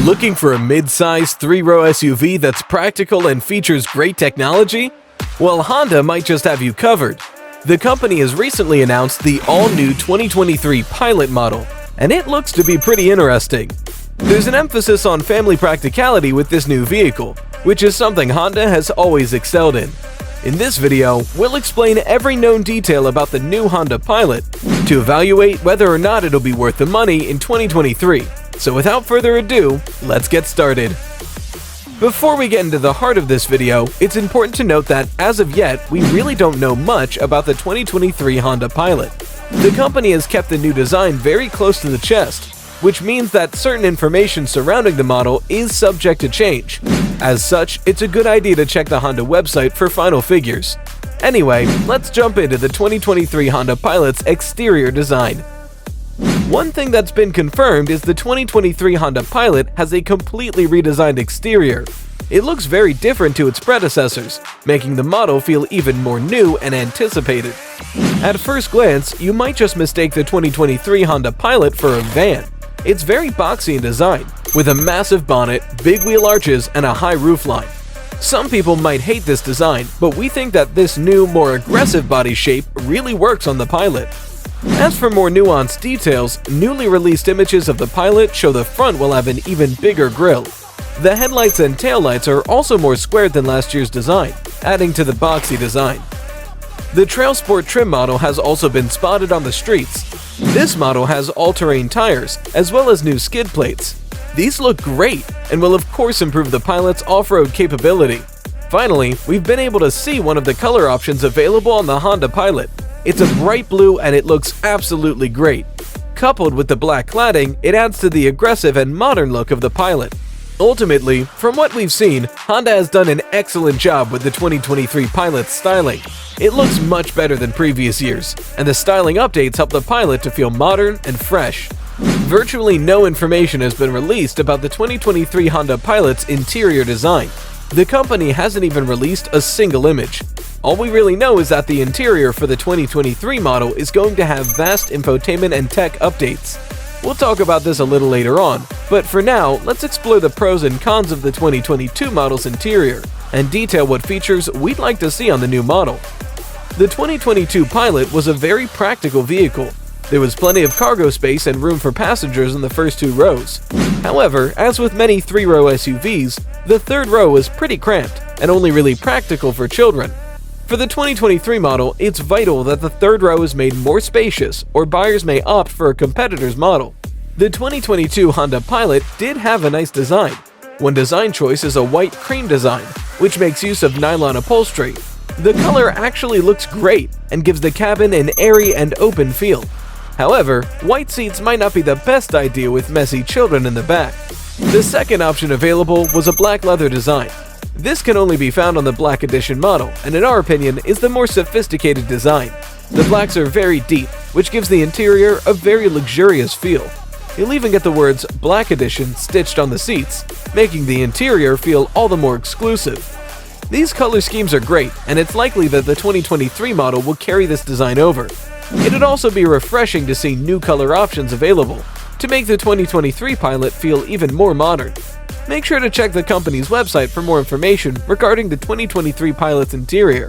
Looking for a mid-size 3-row SUV that's practical and features great technology? Well, Honda might just have you covered. The company has recently announced the all-new 2023 Pilot model, and it looks to be pretty interesting. There's an emphasis on family practicality with this new vehicle, which is something Honda has always excelled in. In this video, we'll explain every known detail about the new Honda Pilot to evaluate whether or not it'll be worth the money in 2023. So without further ado, let's get started. Before we get into the heart of this video, it's important to note that as of yet, we really don't know much about the 2023 Honda Pilot. The company has kept the new design very close to the chest, which means that certain information surrounding the model is subject to change. As such, it's a good idea to check the Honda website for final figures. Anyway, let's jump into the 2023 Honda Pilot's exterior design. One thing that's been confirmed is the 2023 Honda Pilot has a completely redesigned exterior. It looks very different to its predecessors, making the model feel even more new and anticipated. At first glance, you might just mistake the 2023 Honda Pilot for a van. It's very boxy in design, with a massive bonnet, big wheel arches, and a high roofline. Some people might hate this design, but we think that this new, more aggressive body shape really works on the Pilot. As for more nuanced details, newly released images of the Pilot show the front will have an even bigger grille. The headlights and taillights are also more squared than last year's design, adding to the boxy design. The trailsport trim model has also been spotted on the streets. This model has all-terrain tires, as well as new skid plates. These look great, and will of course improve the Pilot's off-road capability. Finally, we've been able to see one of the color options available on the Honda Pilot. It's a bright blue and it looks absolutely great. Coupled with the black cladding, it adds to the aggressive and modern look of the Pilot. Ultimately, from what we've seen, Honda has done an excellent job with the 2023 Pilot's styling. It looks much better than previous years, and the styling updates help the Pilot to feel modern and fresh. Virtually no information has been released about the 2023 Honda Pilot's interior design. The company hasn't even released a single image. All we really know is that the interior for the 2023 model is going to have vast infotainment and tech updates. We'll talk about this a little later on, but for now, let's explore the pros and cons of the 2022 model's interior and detail what features we'd like to see on the new model. The 2022 Pilot was a very practical vehicle. There was plenty of cargo space and room for passengers in the first two rows. However, as with many 3-row SUVs, the third row was pretty cramped and only really practical for children. For the 2023 model, it's vital that the third row is made more spacious, or buyers may opt for a competitor's model. The 2022 Honda Pilot did have a nice design. One design choice is a white cream design, which makes use of nylon upholstery. The color actually looks great and gives the cabin an airy and open feel. However, white seats might not be the best idea with messy children in the back. The second option available was a black leather design. This can only be found on the Black Edition model, and in our opinion, is the more sophisticated design. The blacks are very deep, which gives the interior a very luxurious feel. You'll even get the words Black Edition stitched on the seats, making the interior feel all the more exclusive. These color schemes are great, and it's likely that the 2023 model will carry this design over. It'd also be refreshing to see new color options available to make the 2023 Pilot feel even more modern. Make sure to check the company's website for more information regarding the 2023 Pilot's interior.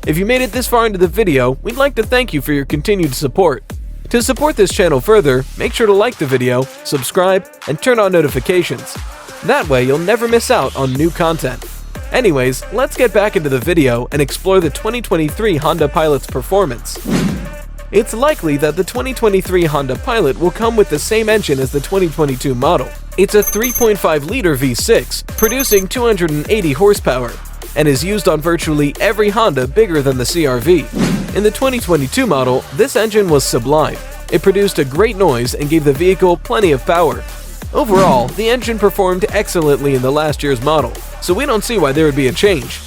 If you made it this far into the video, we'd like to thank you for your continued support. To support this channel further, make sure to like the video, subscribe, and turn on notifications. That way you'll never miss out on new content. Anyways, let's get back into the video and explore the 2023 Honda Pilot's performance. It's likely that the 2023 Honda Pilot will come with the same engine as the 2022 model. It's a 3.5-liter V6, producing 280 horsepower, and is used on virtually every Honda bigger than the CR-V. In the 2022 model, this engine was sublime. It produced a great noise and gave the vehicle plenty of power. Overall, the engine performed excellently in the last year's model, so we don't see why there would be a change.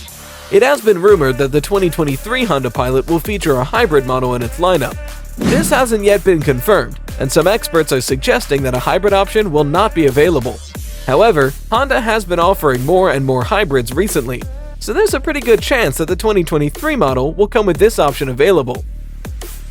It has been rumored that the 2023 Honda Pilot will feature a hybrid model in its lineup. This hasn't yet been confirmed, and some experts are suggesting that a hybrid option will not be available. However, Honda has been offering more and more hybrids recently, so there's a pretty good chance that the 2023 model will come with this option available.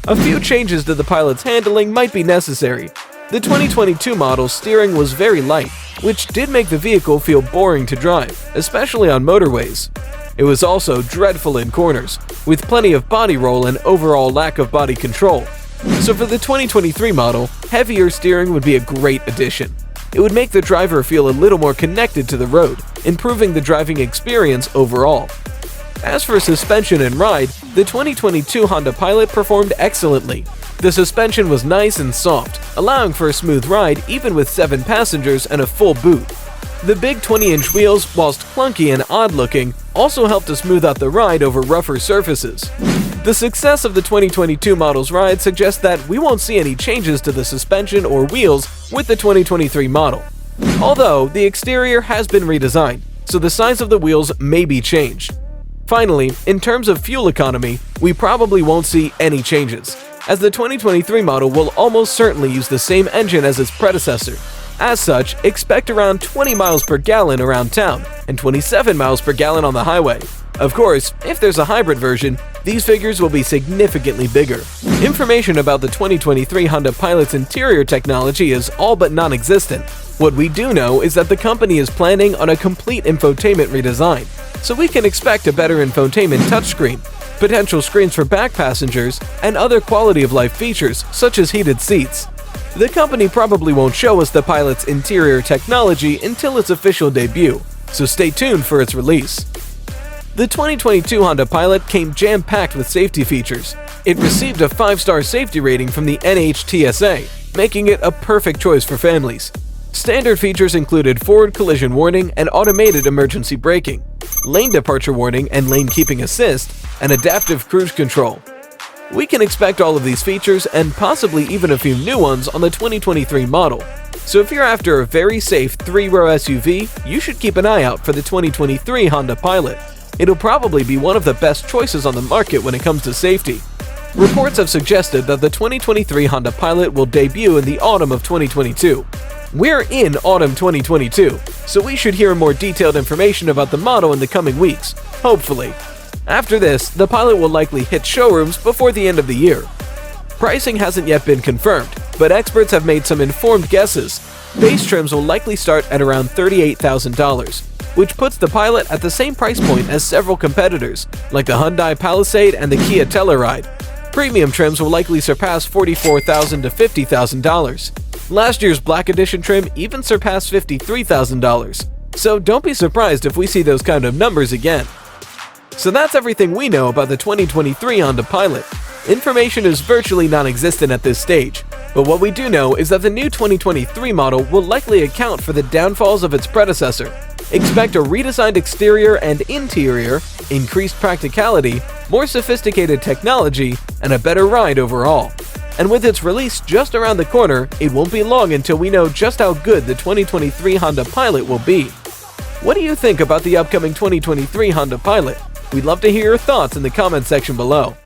A few changes to the Pilot's handling might be necessary. The 2022 model's steering was very light, which did make the vehicle feel boring to drive, especially on motorways. It was also dreadful in corners, with plenty of body roll and overall lack of body control. So for the 2023 model, heavier steering would be a great addition. It would make the driver feel a little more connected to the road, improving the driving experience overall. As for suspension and ride, the 2022 Honda Pilot performed excellently. The suspension was nice and soft, allowing for a smooth ride even with 7 passengers and a full boot. The big 20-inch wheels, whilst clunky and odd-looking, also helped to smooth out the ride over rougher surfaces. The success of the 2022 model's ride suggests that we won't see any changes to the suspension or wheels with the 2023 model. Although, the exterior has been redesigned, so the size of the wheels may be changed. Finally, in terms of fuel economy, we probably won't see any changes, as the 2023 model will almost certainly use the same engine as its predecessor. As such, expect around 20 miles per gallon around town and 27 miles per gallon on the highway. Of course, if there's a hybrid version, these figures will be significantly bigger. Information about the 2023 Honda Pilot's interior technology is all but non-existent. What we do know is that the company is planning on a complete infotainment redesign, so we can expect a better infotainment touchscreen, potential screens for back passengers, and other quality-of-life features such as heated seats. The company probably won't show us the Pilot's interior technology until its official debut, so stay tuned for its release. The 2022 Honda Pilot came jam-packed with safety features. It received a 5-star safety rating from the NHTSA, making it a perfect choice for families. Standard features included forward collision warning and automated emergency braking, lane departure warning and lane keeping assist, and adaptive cruise control. We can expect all of these features and possibly even a few new ones on the 2023 model. So if you're after a very safe 3-row SUV, you should keep an eye out for the 2023 Honda Pilot. It'll probably be one of the best choices on the market when it comes to safety. Reports have suggested that the 2023 Honda Pilot will debut in the autumn of 2022. We're in autumn 2022, so we should hear more detailed information about the model in the coming weeks, hopefully. After this, the Pilot will likely hit showrooms before the end of the year. Pricing hasn't yet been confirmed, but experts have made some informed guesses. Base trims will likely start at around $38,000, which puts the Pilot at the same price point as several competitors, like the Hyundai Palisade and the Kia Telluride. Premium trims will likely surpass $44,000 to $50,000. Last year's Black Edition trim even surpassed $53,000, so don't be surprised if we see those kind of numbers again. So that's everything we know about the 2023 Honda Pilot. Information is virtually non-existent at this stage, but what we do know is that the new 2023 model will likely account for the downfalls of its predecessor. Expect a redesigned exterior and interior, increased practicality, more sophisticated technology, and a better ride overall. And with its release just around the corner, it won't be long until we know just how good the 2023 Honda Pilot will be. What do you think about the upcoming 2023 Honda Pilot? We'd love to hear your thoughts in the comment section below.